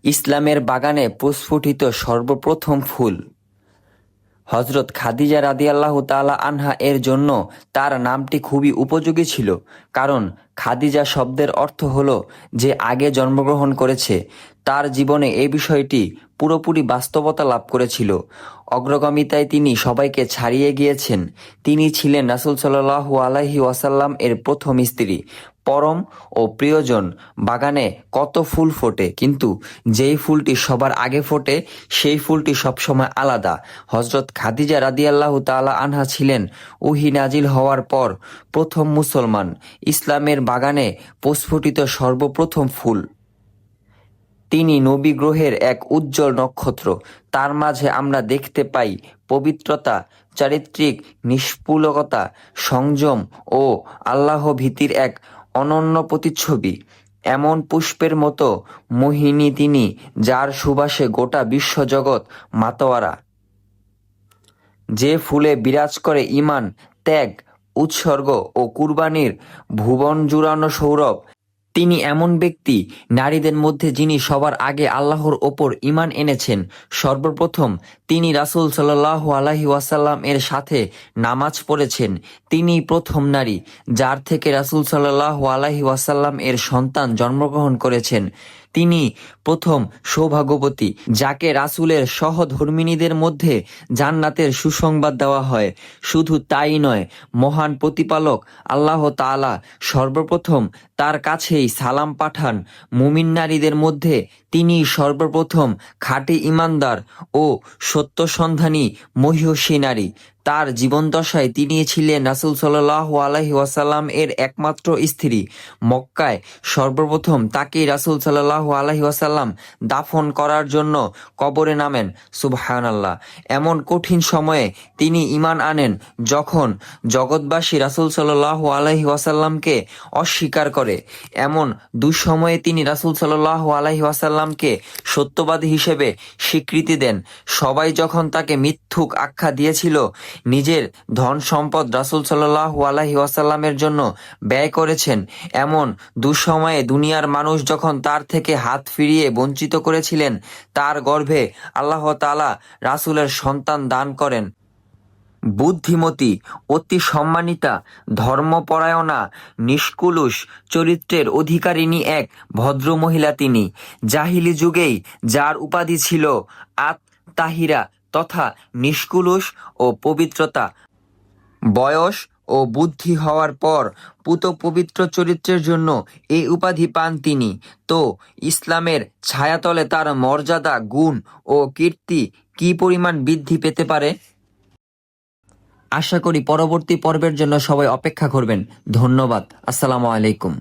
ইসলামের বাগানে প্রস্ফুটিত সর্বপ্রথম ফুল। হজরত খাদিজা রাদিয়াল্লাহু তাআলা আনহা এর জন্য তার নামটি খুবই উপযোগী ছিল, কারণ খাদিজা শব্দের অর্থ হলো যে আগে জন্মগ্রহণ করেছে। তার জীবনে এই বিষয়টি পুরোপুরি বাস্তবতা লাভ করেছিল। অগ্রগামিতায় তিনি সবাইকে ছাড়িয়ে গিয়েছেন। তিনি ছিলেন রাসূল সাল্লাল্লাহু আলাইহি ওয়াসাল্লাম এর প্রথম স্ত্রী, পরম ও প্রিয়জন। বাগানে কত ফুল ফোটে, কিন্তু যেই ফুলটি সবার আগে ফোটে সেই ফুলটি সবসময় আলাদা। হজরত খাদিজা রাদিয়াল্লাহু তাআলা আনহা ছিলেন ওহী নাজিল হওয়ার পর প্রথম মুসলমান। ইসলামের বাগানে প্রস্ফুটিত সর্বপ্রথম ফুল। তিনি নবী গ্রহের এক উজ্জ্বল নক্ষত্র। তার মাঝে আমরা দেখতে পাই পবিত্রতা, চারিত্রিক নিষ্পুলকতা, সংযম ও আল্লাহ ভীতির এক অনন্য প্রতিচ্ছবি। এমন পুষ্পের মতো মোহিনী তিনি, যার সুবাসে গোটা বিশ্বজগৎ মাতোয়ারা। যে ফুলে বিরাজ করে ঈমান, ত্যাগ, উৎসর্গ ও কুরবানির ভুবন জুড়ানো সৌরভ। তিনি এমন ব্যক্তি, নারীদের মধ্যে যিনি সবার আগে আল্লাহর ওপর ঈমান এনেছেন। সর্বপ্রথম তিনি রাসূল সাল্লাল্লাহু আলাইহি ওয়াসাল্লাম এর সাথে নামাজ পড়েছেন। তিনিই প্রথম নারী যার থেকে রাসূল সাল্লাল্লাহু আলাইহি ওয়াসাল্লাম এর সন্তান জন্মগ্রহণ করেছেন। তিনি প্রথম সৌভাগ্যবতী, যাকে রাসূলের সহধর্মিণীদের মধ্যে জান্নাতের সুসংবাদ দেওয়া হয়। শুধু তাই নয়, মহান প্রতিপালক আল্লাহ তাআলা সর্বপ্রথম তার কাছেই সালাম পাঠান। মুমিন নারীদের মধ্যে তিনিই সর্বপ্রথম খাঁটি ঈমানদার ও সত্যসন্ধানী মহীয়সী নারী। তার জীবনদশায় তিনি ছিলেন রাসূল সাল্লাল্লাহু আলাইহি ওয়াসাল্লাম এর একমাত্র স্ত্রী। মক্কায় সর্বপ্রথম তাকেই রাসূল সাল্লাল্লাহু আলাইহি ওয়াসাল্লাম দাফন করার জন্য কবরে নামেন। সুবহানাল্লাহ। এমন কঠিন সময়ে তিনি ঈমান আনেন যখন জগৎবাসী রাসূল সাল্লাল্লাহু আলাইহি ওয়াসাল্লামকে অস্বীকার করে। এমন দুঃসময়ে তিনি রাসূল সাল্লাল্লাহু আলাইহি ওয়াসাল্লামকে সত্যবাদী হিসেবে স্বীকৃতি দেন। সবাই যখন তাকে মিথ্যুক আখ্যা দিয়েছিল, নিজের ধন সম্পদ রাসূল সাল্লাল্লাহু আলাইহি ওয়াসাল্লামের জন্য ব্যয় করেছেন। এমন দুঃসময়ে দুনিয়ার মানুষ যখন তার থেকে হাত ফিরিয়ে বঞ্চিত করেছিলেন, তার গর্ভে আল্লাহ তাআলা রাসূলের সন্তান দান করেন। বুদ্ধিমতী, অতি সম্মানিতা, ধর্মপরায়ণা, নিষ্কুলুষ চরিত্রের অধিকারিণী এক ভদ্র মহিলা তিনি। জাহিলি যুগেই যার উপাধি ছিল আত-তাহিরা, তথা নিষ্কুলুষ ও পবিত্রতা। বয়স ও বুদ্ধি হওয়ার পর পুত পবিত্র চরিত্রের জন্য এই উপাধি পান তিনি। তো ইসলামের ছায়াতলে তার মর্যাদা, গুণ ও কীর্তি কী পরিমাণ বৃদ্ধি পেতে পারে। আশা করি পরবর্তী পর্বের জন্য সবাই অপেক্ষা করবেন। ধন্যবাদ। আসসালামু আলাইকুম।